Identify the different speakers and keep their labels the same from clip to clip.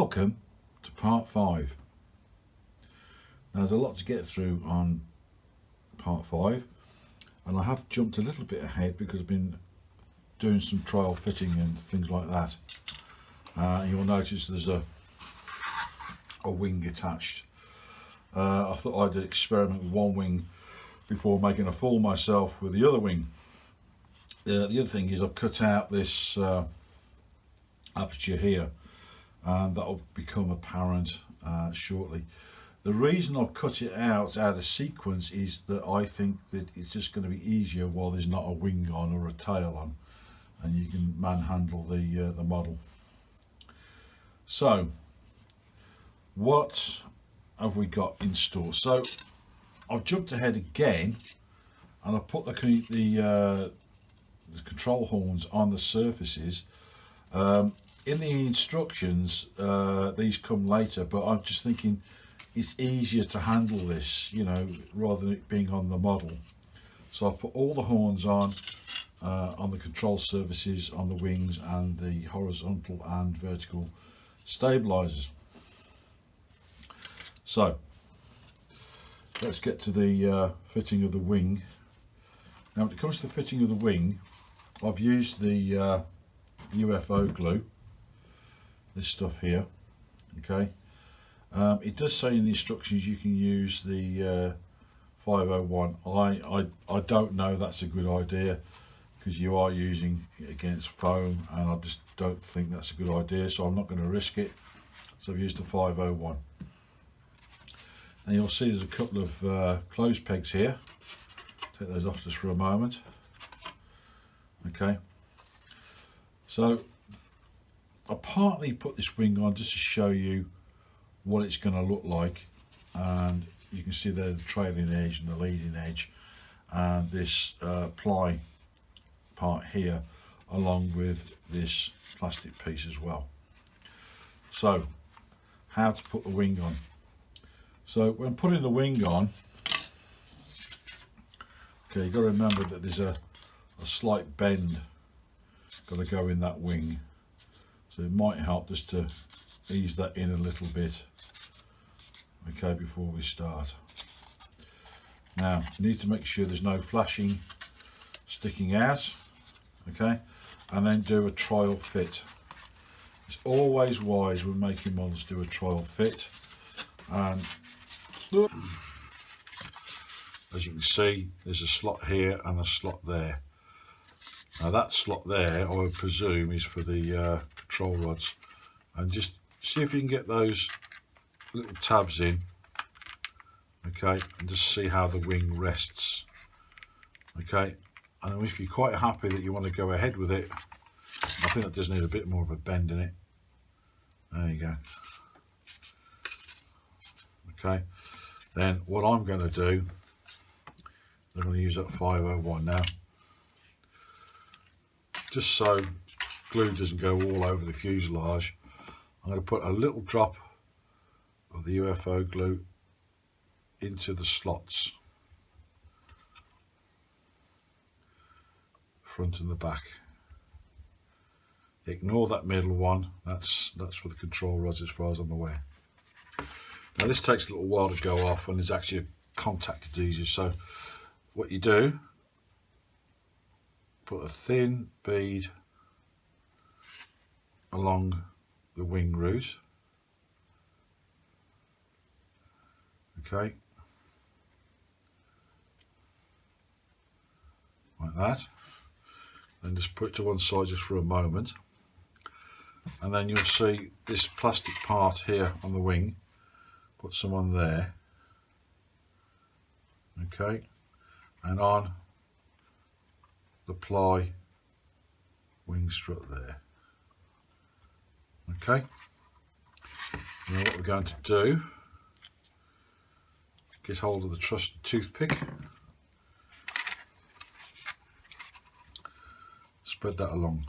Speaker 1: Welcome to part 5. Now, there's a lot to get through on part 5, and I have jumped a little bit ahead because I've been doing some trial fitting and things like that. You'll notice there's a wing attached. I thought I'd experiment with one wing before making a fool myself with the other wing. The other thing is I've cut out this aperture here, and that will become apparent shortly. The reason I've cut it out of sequence is that I think that it's just going to be easier while there's not a wing on or a tail on, and you can manhandle the model. So what have we got in store? So I've jumped ahead again, and I put the control horns on the surfaces. In the instructions, these come later, but I'm just thinking it's easier to handle this, you know, rather than it being on the model. So I put all the horns on the control surfaces, on the wings, and the horizontal and vertical stabilizers. So let's get to the fitting of the wing. Now, when it comes to the fitting of the wing, I've used the UFO glue, this stuff here. Okay, it does say in the instructions you can use the 501. I don't know that's a good idea, because you are using it against foam, and I just don't think that's a good idea, so I'm not going to risk it. So I've used the 501, and you'll see there's a couple of clothes pegs here. Take those off just for a moment. Okay, so I partly put this wing on just to show you what it's going to look like, and you can see there the trailing edge and the leading edge, and this ply part here, along with this plastic piece as well. So how to put the wing on. So when putting the wing on, okay, you've got to remember that there's a slight bend got to go in that wing, so it might help just to ease that in a little bit, okay, before we start. Now you need to make sure there's no flashing sticking out, okay, and then do a trial fit. It's always wise when making models to do a trial fit, and as you can see, there's a slot here and a slot there. Now that slot there, I would presume, is for the control rods, and just see if you can get those little tabs in, okay, and just see how the wing rests, okay. And if you're quite happy that you want to go ahead with it, I think that does need a bit more of a bend in it. There you go. Okay, then what I'm going to do, I'm going to use that 501 now, just so glue doesn't go all over the fuselage. I'm going to put a little drop of the UFO glue into the slots, front and the back. Ignore that middle one, that's for the control rods as far as I'm aware. Now this takes a little while to go off, and there's actually a contact adhesive, so what you do, put a thin bead along the wing root, okay, like that, then just put it to one side just for a moment, and then you'll see this plastic part here on the wing, put some on there, okay, and on the ply wing strut there. Okay, now what we're going to do, get hold of the trusted toothpick, spread that along,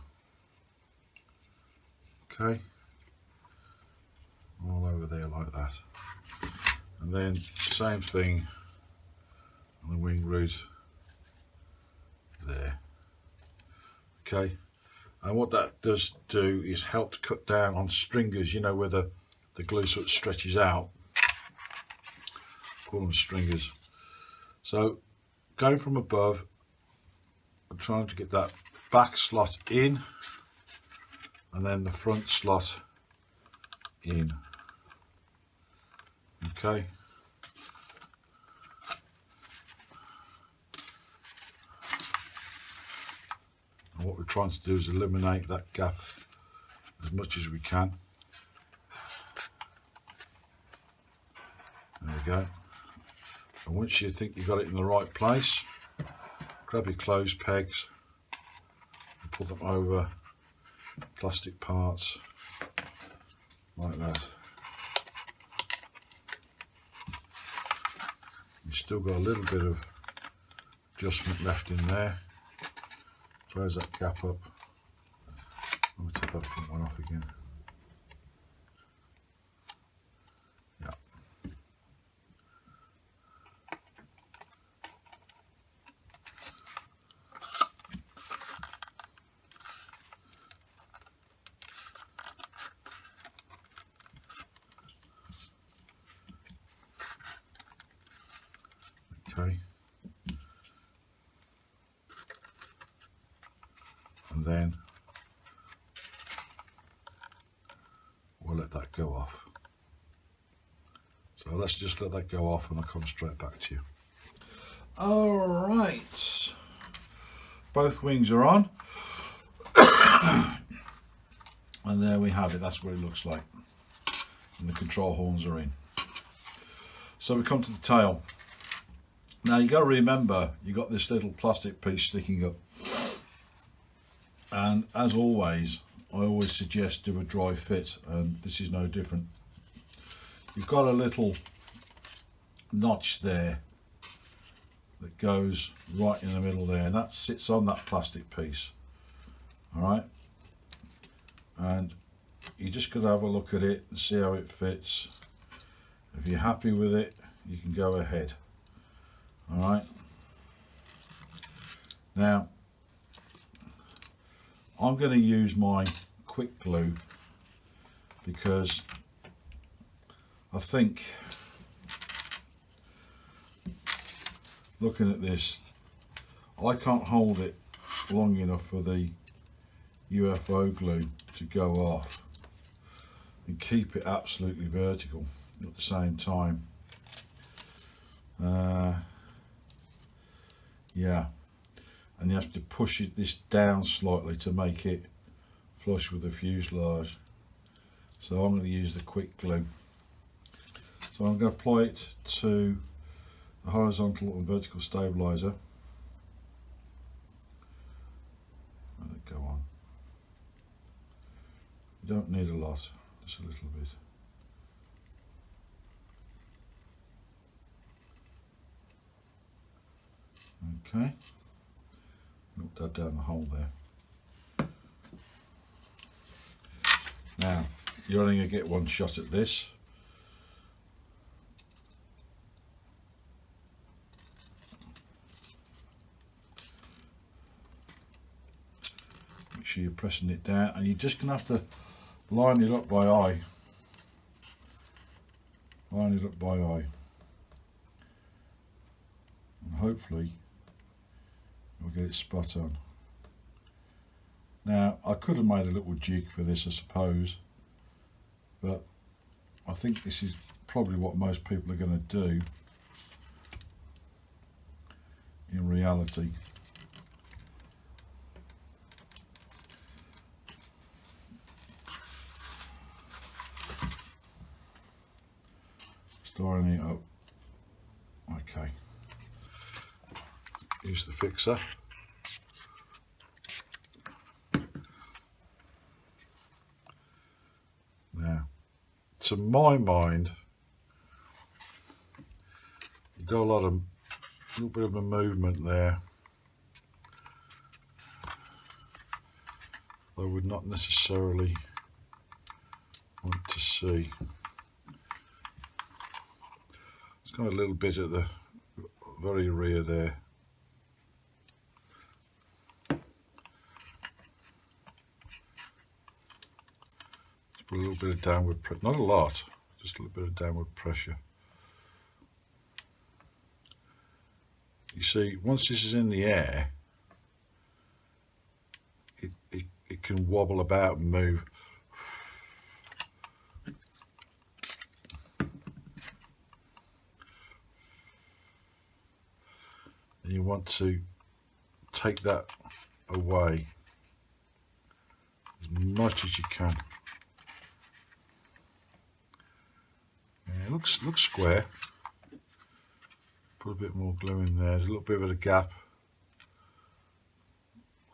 Speaker 1: okay, all over there like that, and then same thing on the wing root there, okay. And what that does do is help to cut down on stringers, you know, where the the glue sort of stretches out. Call them stringers. So going from above, I'm trying to get that back slot in and then the front slot in. Okay. And what we're trying to do is eliminate that gap as much as we can. There we go. And once you think you've got it in the right place, grab your clothes pegs and pull them over plastic parts like that. You've still got a little bit of adjustment left in there. Close that gap up. Let me take that front one off again. Yeah. Okay. And then we'll let that go off. So let's just let that go off and I'll come straight back to you. All right, both wings are on. And there we have it, that's what it looks like. And the control horns are in. So we come to the tail. Now you got to remember, you got this little plastic piece sticking up. And as always, I always suggest do a dry fit, and this is no different. You've got a little notch there that goes right in the middle there, and that sits on that plastic piece. All right, and you just got to have a look at it and see how it fits. If you're happy with it, you can go ahead. All right, now I'm going to use my quick glue because I think, looking at this, I can't hold it long enough for the UFO glue to go off and keep it absolutely vertical at the same time. Yeah, and you have to push this down slightly to make it flush with the fuselage. So I'm going to use the quick glue. So I'm going to apply it to the horizontal and vertical stabilizer. Let it go on. You don't need a lot, just a little bit. Okay, look that down the hole there. Now, you're only going to get one shot at this. Make sure you're pressing it down, and you're just going to have to line it up by eye. Line it up by eye. And hopefully we'll get it spot on. Now I could have made a little jig for this, I suppose, but I think this is probably what most people are going to do in reality. Storing it up. Okay. Use the fixer. Now, to my mind, you've got a little bit of a movement there. I would not necessarily want to see. It's got a little bit at the very rear there. Put a little bit of downward pressure, not a lot, just a little bit of downward pressure. You see, once this is in the air, it can wobble about and move. And you want to take that away as much as you can. Yeah, it looks square. Put a bit more glue in there. There's a little bit of a gap.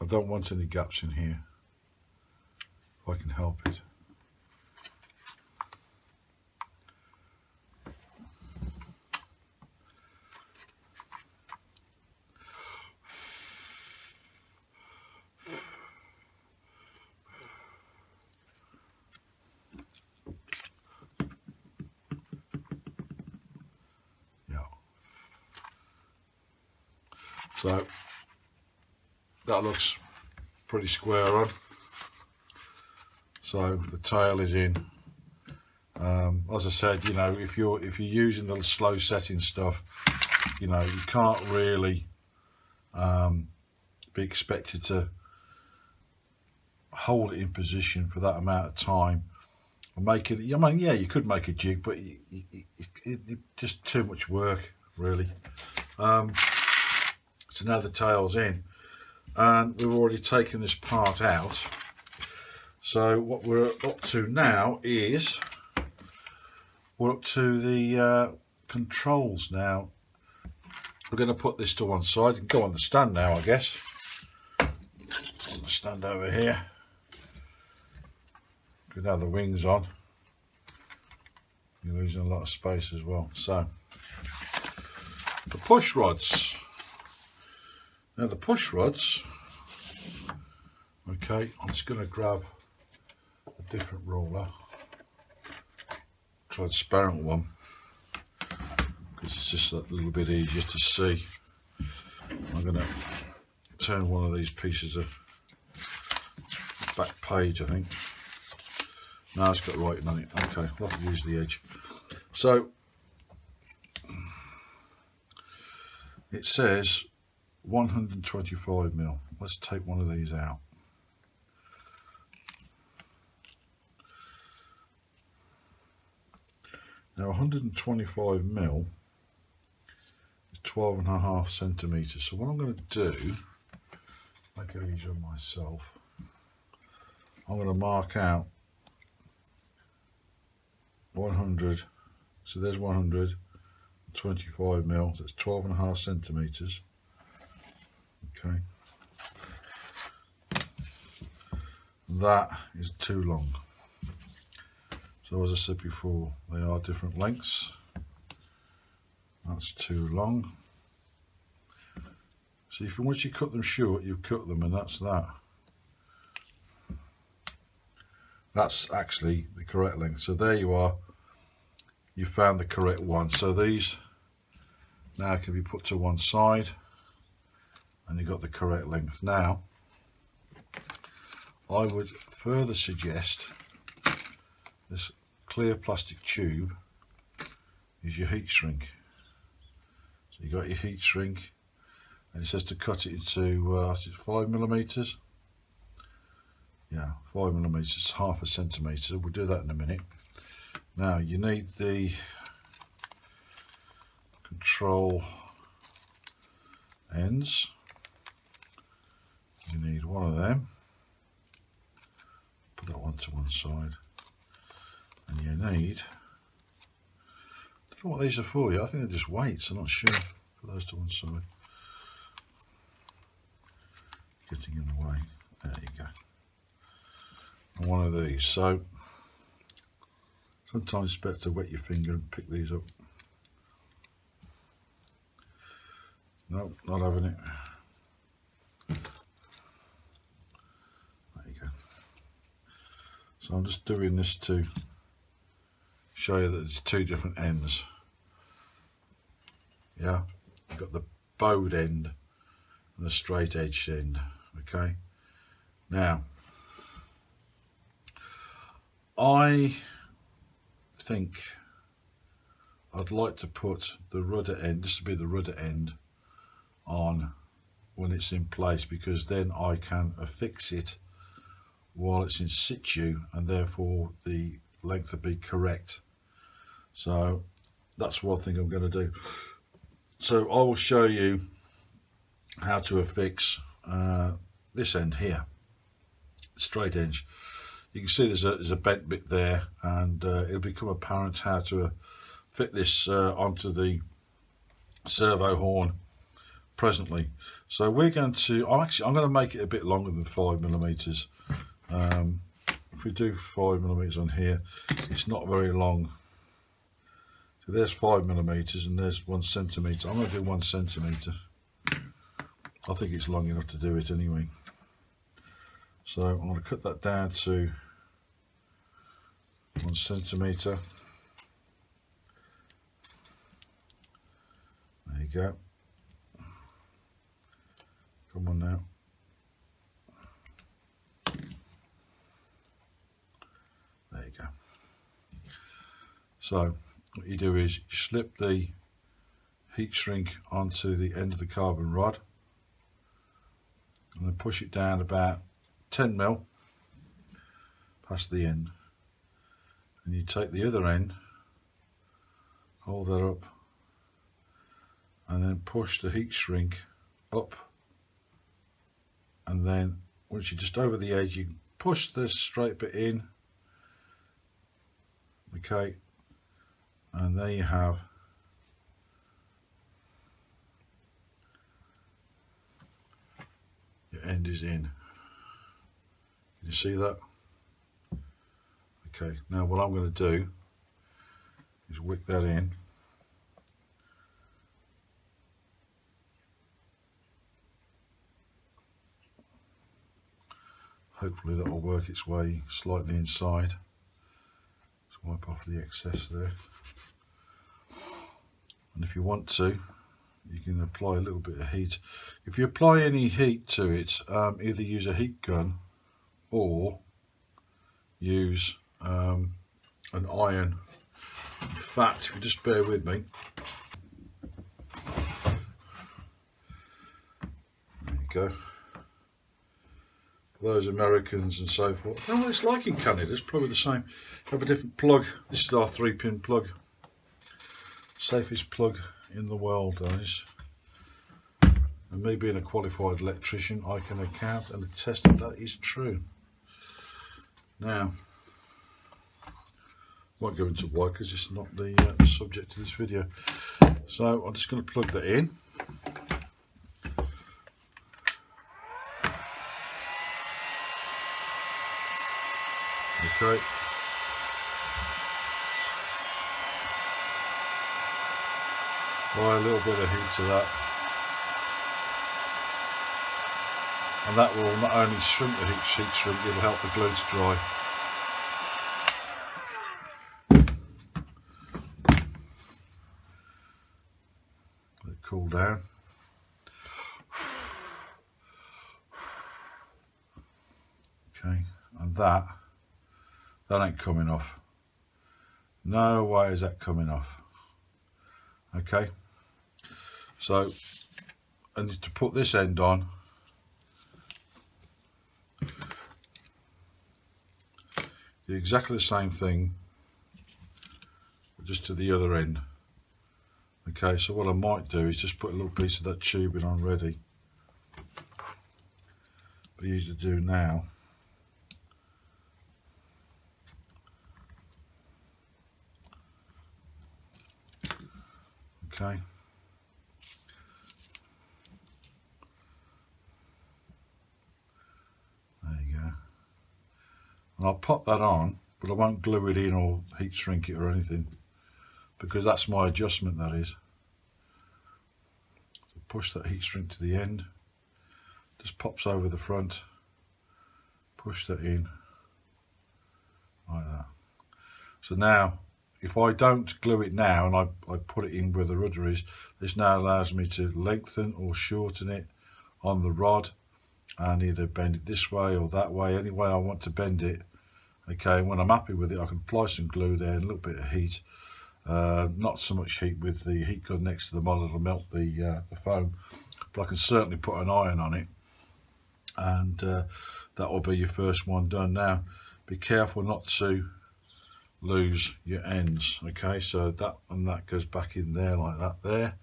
Speaker 1: I don't want any gaps in here if I can help it. So that looks pretty square on. So the tail is in. As I said, you know, if you're using the slow setting stuff, you know, you can't really be expected to hold it in position for that amount of time. And make it. I mean, yeah, you could make a jig, but it just too much work, really. So now the tail's in, and we've already taken this part out. So what we're up to now is we're up to the controls now. We're going to put this to one side and go on the stand now, I guess. On the stand over here. Could have the wings on. You're losing a lot of space as well. So the push rods. Now the push rods, okay, I'm just going to grab a different ruler, transparent one, because it's just a little bit easier to see. I'm going to turn one of these pieces of back page, I think. No, it's got writing on it. Okay, I'll have to use the edge. So it says 125mm. Let's take one of these out. Now 125mm is 12.5 centimeters. So what I'm going to do, make it easier on myself, I'm going to mark out 100. So there's 125mm. That's 12.5 centimeters. Okay, that is too long. So as I said before, they are different lengths. That's too long. So if once you cut them short, you've cut them, and that's that. That's actually the correct length. So there you are. You found the correct one. So these now can be put to one side. And you've got the correct length. Now, I would further suggest this clear plastic tube is your heat shrink. So you got your heat shrink, and it says to cut it into 5mm. Yeah, 5mm, half a centimetre. We'll do that in a minute. Now you need the control ends. You need one of them. Put that one to one side. And you need, I don't know what these are for yet. I think they're just weights, I'm not sure. Put those to one side. Getting in the way. There you go. And one of these. So sometimes it's better to wet your finger and pick these up. Nope, not having it. There you go. So I'm just doing this to show you that there's two different ends. Yeah, you've got the bowed end and the straight edged end. Okay, now I think I'd like to put the rudder end, this would be the rudder end, on when it's in place, because then I can affix it while it's in situ and therefore the length will be correct. So that's what I think I'm going to do. So I will show you how to affix this end here, straight edge. You can see there's a bent bit there, and it'll become apparent how to fit this onto the servo horn presently. So we're going to, I'm going to make it a bit longer than 5mm. If we do 5mm on here, it's not very long. So there's 5mm and there's 1 centimetre. I'm going to do 1 centimetre. I think it's long enough to do it anyway. So I'm going to cut that down to 1 centimetre. There you go. Come on now. There you go. So what you do is you slip the heat shrink onto the end of the carbon rod and then push it down about 10mm past the end, and you take the other end, hold that up, and then push the heat shrink up, and then once you're just over the edge you push this straight bit in, okay, and there you have your end is in. Can you see that? Okay, now what I'm going to do is wick that in. Hopefully that will work its way slightly inside. Let's wipe off the excess there. And if you want to, you can apply a little bit of heat. If you apply any heat to it, either use a heat gun or use an iron. In fact, if you just bear with me. There you go. Those Americans and so forth. I don't know what it's like in Canada, it's probably the same. Have a different plug. This is our 3-pin plug. Safest plug in the world, guys. And me being a qualified electrician, I can account and attest that is true. Now, I won't go into why because it's not the subject of this video. So I'm just going to plug that in. Okay. Apply a little bit of heat to that. And that will not only shrink the heat shrink, it will help the glue to dry. Let it cool down. Okay, and that ain't coming off. No way is that coming off. Okay, so I need to put this end on. Do exactly the same thing, but just to the other end. Okay, so what I might do is just put a little piece of that tubing on ready. But easy to do now. Okay. There you go. And I'll pop that on, but I won't glue it in or heat shrink it or anything, because that's my adjustment, that is. So push that heat shrink to the end, just pops over the front, push that in, like that. So now, if I don't glue it now and I put it in where the rudder is, this now allows me to lengthen or shorten it on the rod and either bend it this way or that way, any way I want to bend it, Okay, when I'm happy with it, I can apply some glue there and a little bit of heat. Not so much heat with the heat gun next to the model, it'll melt the foam, but I can certainly put an iron on it, and that will be your first one done. Now be careful not to lose your ends. Okay, so that goes back in there like that there,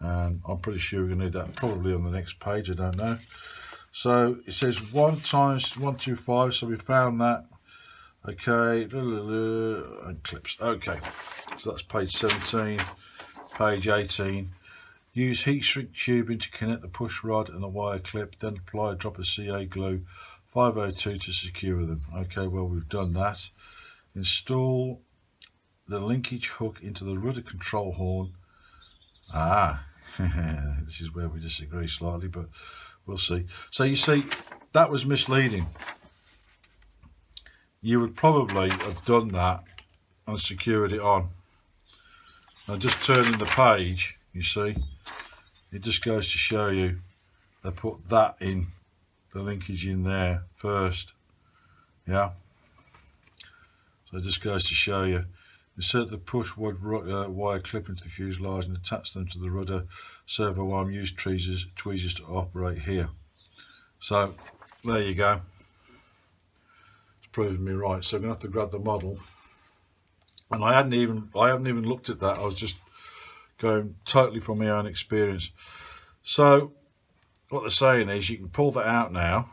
Speaker 1: and I'm pretty sure we're going to need that probably on the next page, I don't know. So it says 1 times 125, so we found that. Okay, and clips. Okay, so that's page 17. Page 18. Use heat shrink tubing to connect the push rod and the wire clip, then apply a drop of CA glue 502 to secure them. Okay, well, we've done that. Install the linkage hook into the rudder control horn. This is where we disagree slightly, but we'll see. So you see, that was misleading. You would probably have done that and secured it on. Now just turning the page, you see, it just goes to show you they put that in, the linkage in there first. Yeah, so it just goes to show you. Insert the push wire clip into the fuselage and attach them to the rudder servo arm. Use tweezers to operate here. So there you go. It's proven me right. So I'm gonna have to grab the model, and I haven't even looked at that. I was just going totally from my own experience. So what they're saying is you can pull that out now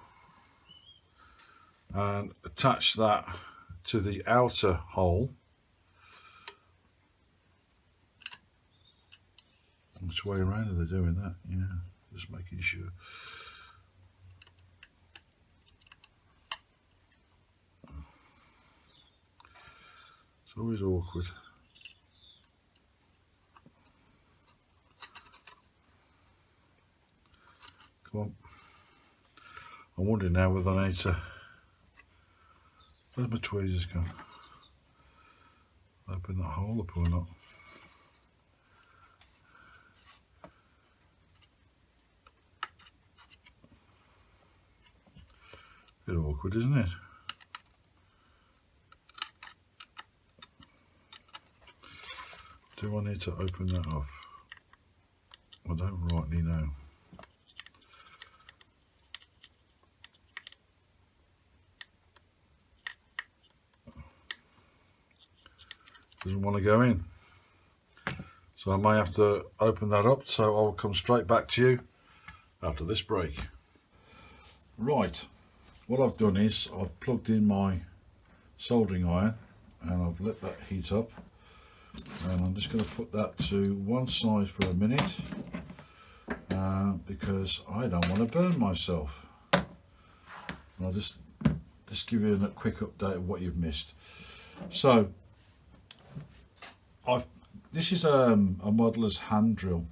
Speaker 1: and attach that to the outer hole. Which way around are they doing that? Yeah, just making sure. It's always awkward. Come on. I'm wondering now whether I need to. Where's my tweezers gone? Open that hole up or not? Bit awkward, isn't it? Do I need to open that off? I don't rightly know. Doesn't want to go in. So I may have to open that up, so I will come straight back to you after this break. Right, what I've done is I've plugged in my soldering iron and I've let that heat up, and I'm just going to put that to one side for a minute because I don't want to burn myself. I'll just give you a quick update of what you've missed. So this is a modeller's hand drill.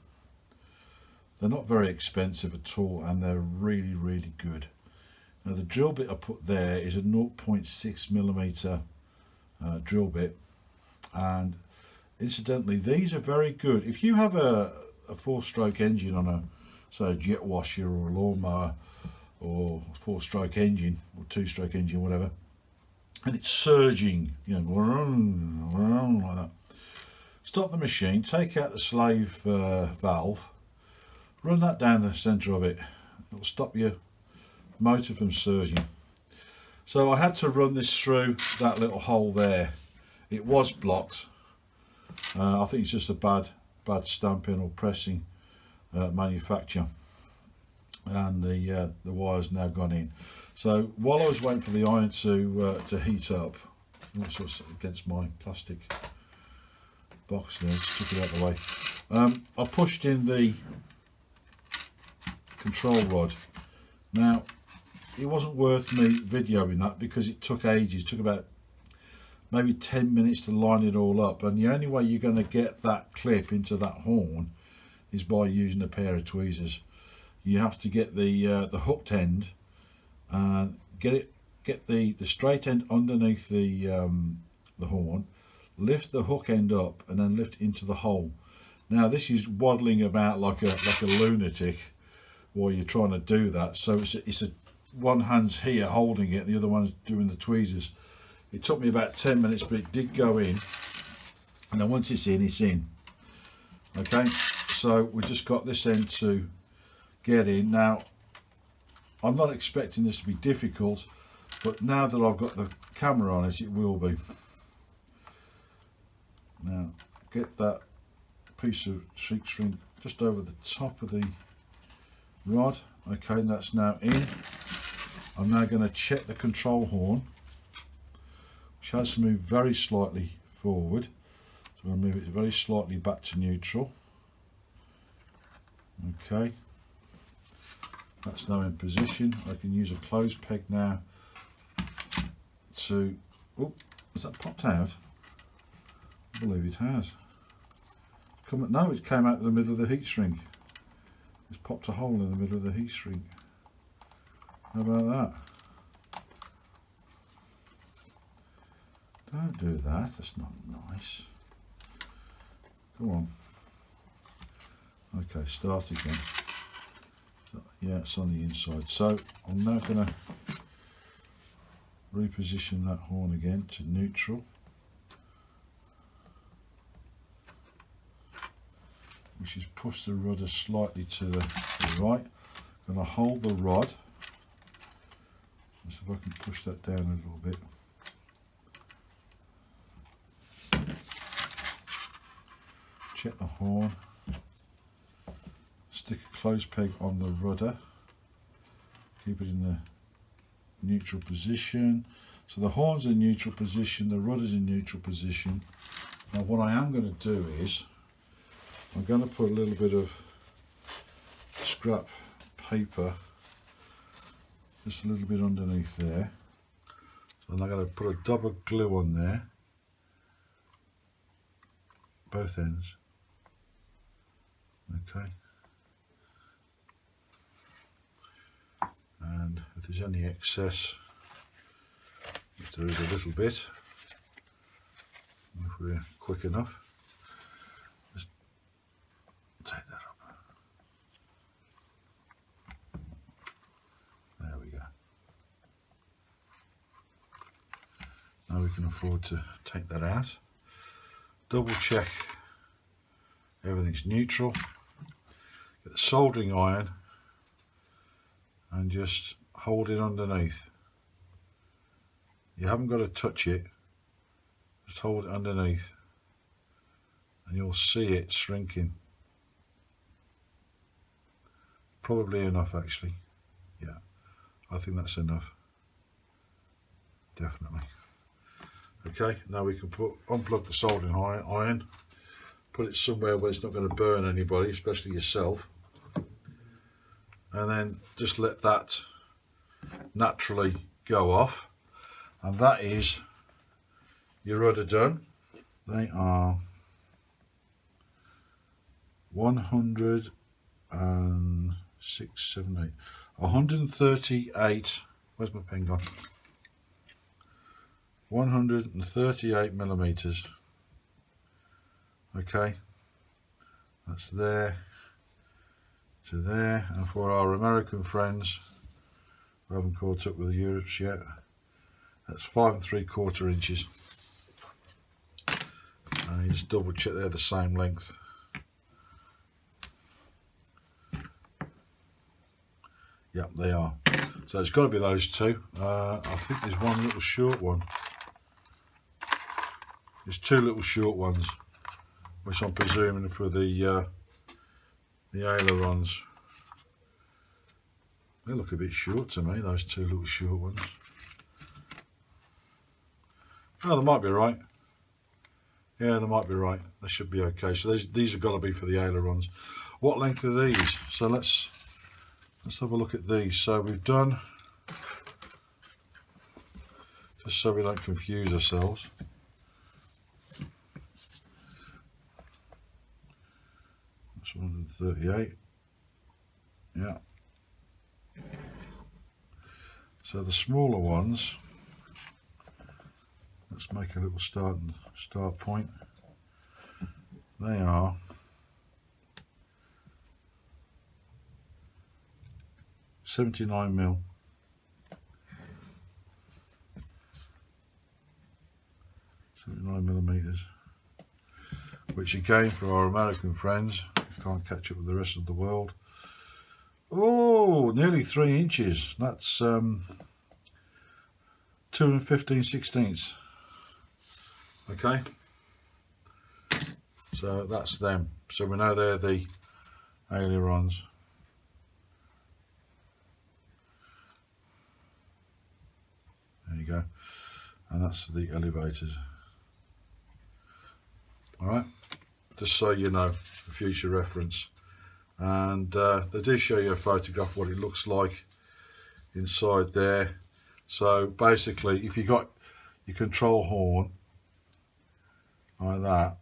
Speaker 1: They're not very expensive at all, and they're really, really good. Now the drill bit I put there is a 0.6mm drill bit, and incidentally these are very good. If you have a 4-stroke engine on a, say, a jet washer or a lawnmower, or a 4-stroke engine or 2-stroke engine, whatever, and it's surging, you know, like that. Stop the machine, take out the slave valve, run that down the centre of it. It will stop your motor from surging. So I had to run this through that little hole there. It was blocked. I think it's just a bad stamping or pressing manufacture, and the wire's now gone in. So while I was waiting for the iron to heat up, also against my plastic box there, just took it out of the way, I pushed in the control rod. Now it wasn't worth me videoing that because it took ages. It took about maybe 10 minutes to line it all up, and the only way you're going to get that clip into that horn is by using a pair of tweezers. You have to get the hooked end and get the straight end underneath the horn, lift the hook end up, and then lift into the hole. Now this is waddling about like a lunatic while you're trying to do that. So it's a one hand's here holding it, the other one's doing the tweezers. It took me about 10 minutes, but it did go in. And then once it's in, it's in. Okay, so we just got this end to get in. Now, I'm not expecting this to be difficult, but now that I've got the camera on it, it will be. Now, get that piece of sheet shrink just over the top of the rod. Okay, that's now in. I'm now going to check the control horn, which has moved very slightly forward. So I'll move it very slightly back to neutral. Okay, that's now in position. I can use a closed peg now to, oh, has that popped out? I believe it has. No, it came out of the middle of the heat shrink. It's popped a hole in the middle of the heat shrink. How about that? Don't do that, that's not nice. Come on. Okay, start again. Yeah, it's on the inside. So I'm now going to reposition that horn again to neutral, which is push the rudder slightly to the right. I'm going to hold the rod. Let's see if I can push that down a little bit. Check the horn. Stick a closed peg on the rudder. Keep it in the neutral position. So the horn's in neutral position, the rudder's in neutral position. Now what I am going to do is, I'm going to put a little bit of scrap paper, just a little bit underneath there. So I'm going to put a double glue on there, both ends. Okay. And if there's any excess, if there is a little bit, if we're quick enough, just take that up. There we go. Now we can afford to take that out. Double check everything's neutral. Get the soldering iron and just hold it underneath. You haven't got to touch it, just hold it underneath and you'll see it shrinking. Probably enough actually. Yeah, I think that's enough. Definitely. Okay, now we can unplug the soldering iron, put it somewhere where it's not going to burn anybody, especially yourself, and then just let that naturally go off, and that is your rudder done. They are 138, where's my pen gone? 138 millimeters. Okay, that's there to there, and for our American friends who haven't caught up with the Europes yet, that's 5 3/4 inches. And you just double check they're the same length. Yep, they are. So it's got to be those two. I think there's one little short one. There's two little short ones, which I'm presuming for the ailerons. They look a bit short to me, those two little short ones. Oh, they might be right. Yeah, they might be right. They should be okay. So these have got to be for the ailerons. What length are these? So let's have a look at these. So we've done, just so we don't confuse ourselves. That's 138. Yeah. So the smaller ones, let's make a little start point. They are 79 mil. 79mm, which again for our American friends who can't catch up with the rest of the world, oh, nearly 3 inches. That's 2 15/16. Okay, so that's them. So we know they're the ailerons. There you go, and that's the elevators. Alright, just so you know, for future reference. And they do show you a photograph of what it looks like inside there. So basically, if you got your control horn like that,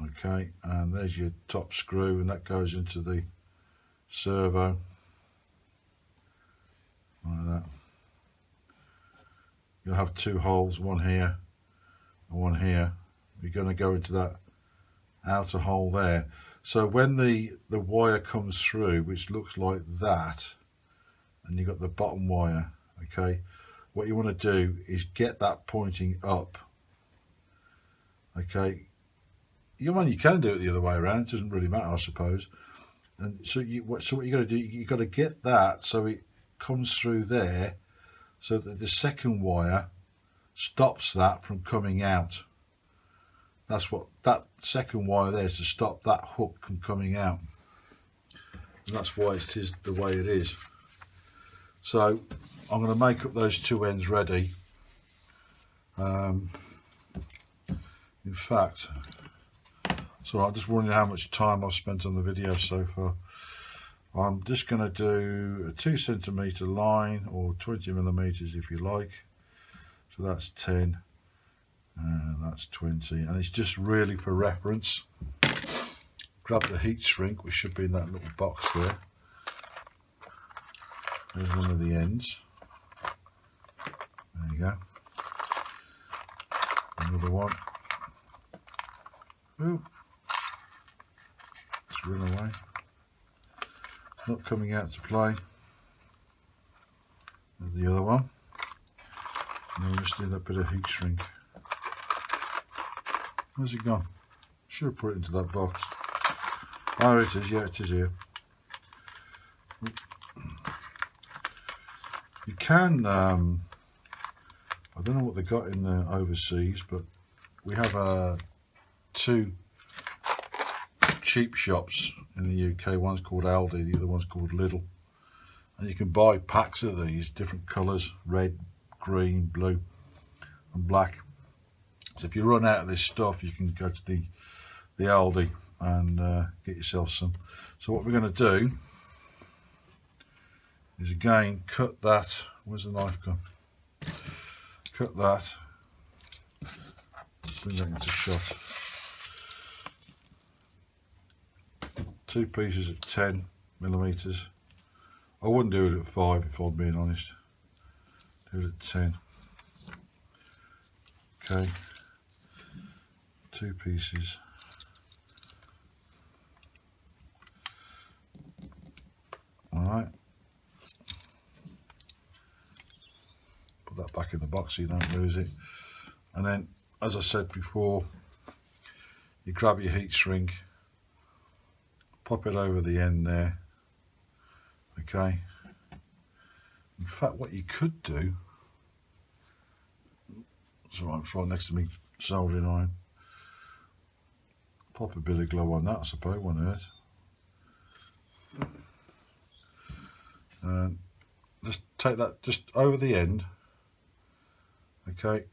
Speaker 1: okay, and there's your top screw, and that goes into the servo like that. You'll have 2 holes, one here and one here. You're going to go into that outer hole there. So when the wire comes through, which looks like that, and you've got the bottom wire, okay, what you want to do is get that pointing up. Okay, you can do it the other way around, it doesn't really matter, I suppose. And so what you got to do, you got to get that so it comes through there, so that the second wire stops that from coming out. That's what that second wire there is, to stop that hook from coming out, and that's why it is the way it is. So I'm going to make up those 2 ends ready. In fact, so I'm just wondering how much time I've spent on the video so far. I'm just going to do a 2 centimeter line, or 20mm if you like. So that's 10, and that's 20, and it's just really for reference. Grab the heat shrink, which should be in that little box there. There's one of the ends. There you go. Another one. Ooh. It's run away. Not coming out to play. There's the other one. And then just do that bit of heat shrink. Where's it gone? Should have put it into that box. Oh, it is. Yeah, it is here. You can, I don't know what they got in the overseas, but we have 2 cheap shops in the UK. One's called Aldi, the other one's called Lidl, and you can buy packs of these different colours: red, green, blue and black. So if you run out of this stuff, you can go to the Aldi and get yourself some. So what we're going to do is, again, cut that. Where's the knife gone? Cut that. Bring that into shot. 2 pieces at 10mm. I wouldn't do it at 5 if I'm being honest. Do it at 10. Okay. 2 pieces. Alright. Put that back in the box so you don't lose it. And then, as I said before, you grab your heat shrink, pop it over the end there. Okay. In fact, what you could do, so it's right next to me soldering iron, pop a bit of glue on that, I suppose, won't hurt. And just take that just over the end, okay,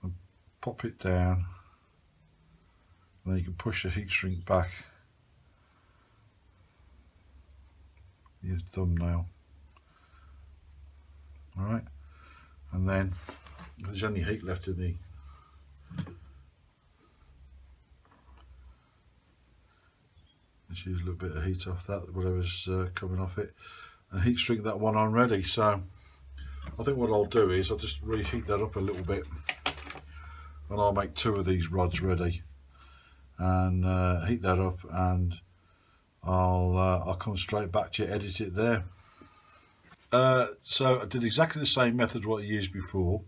Speaker 1: and pop it down, and then you can push the heat shrink back with your thumbnail. Alright, and then if there's any heat left in the let's use a little bit of heat off that, whatever's coming off it, and heat shrink that one on ready. So I think what I'll do is I'll just reheat that up a little bit, and I'll make 2 of these rods ready and heat that up, and I'll come straight back to you, edit it there. So I did exactly the same method what I used before.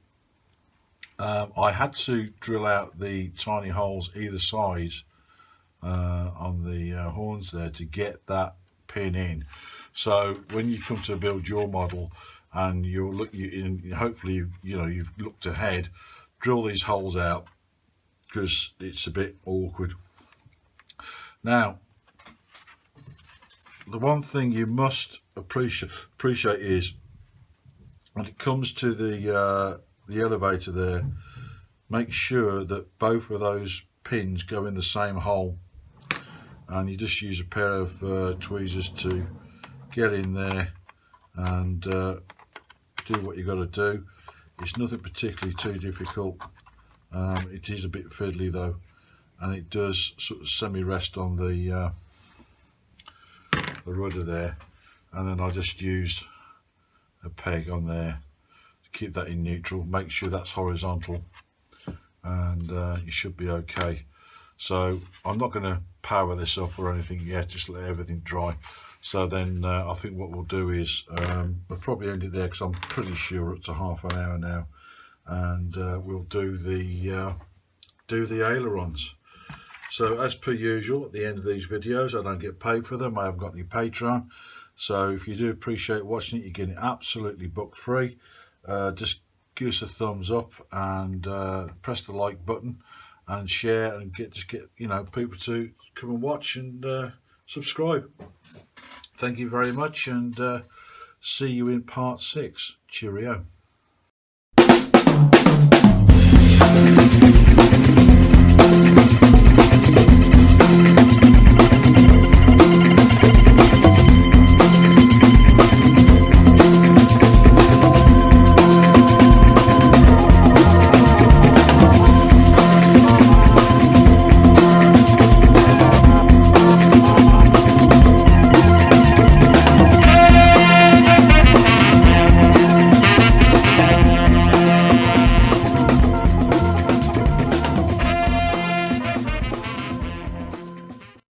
Speaker 1: I had to drill out the tiny holes either side on the horns there to get that pin in. So when you come to build your model and hopefully you've looked ahead, drill these holes out because it's a bit awkward. Now, the one thing you must appreciate is when it comes to the elevator there, make sure that both of those pins go in the same hole, and you just use a pair of tweezers to get in there and do what you got to do. It's nothing particularly too difficult. It is a bit fiddly though, and it does sort of semi-rest on the rudder there, and then I just used a peg on there to keep that in neutral. Make sure that's horizontal, and you should be okay. So I'm not going to power this up or anything yet, just let everything dry. So then I think what we'll do is we'll probably end it there because I'm pretty sure we're up to half an hour now, and we'll do the ailerons. So as per usual, at the end of these videos, I don't get paid for them. I haven't got any Patreon. So if you do appreciate watching it, you're getting it absolutely book free. Just give us a thumbs up and press the like button and share, and get people to come and watch and subscribe. Thank you very much, and see you in part 6. Cheerio.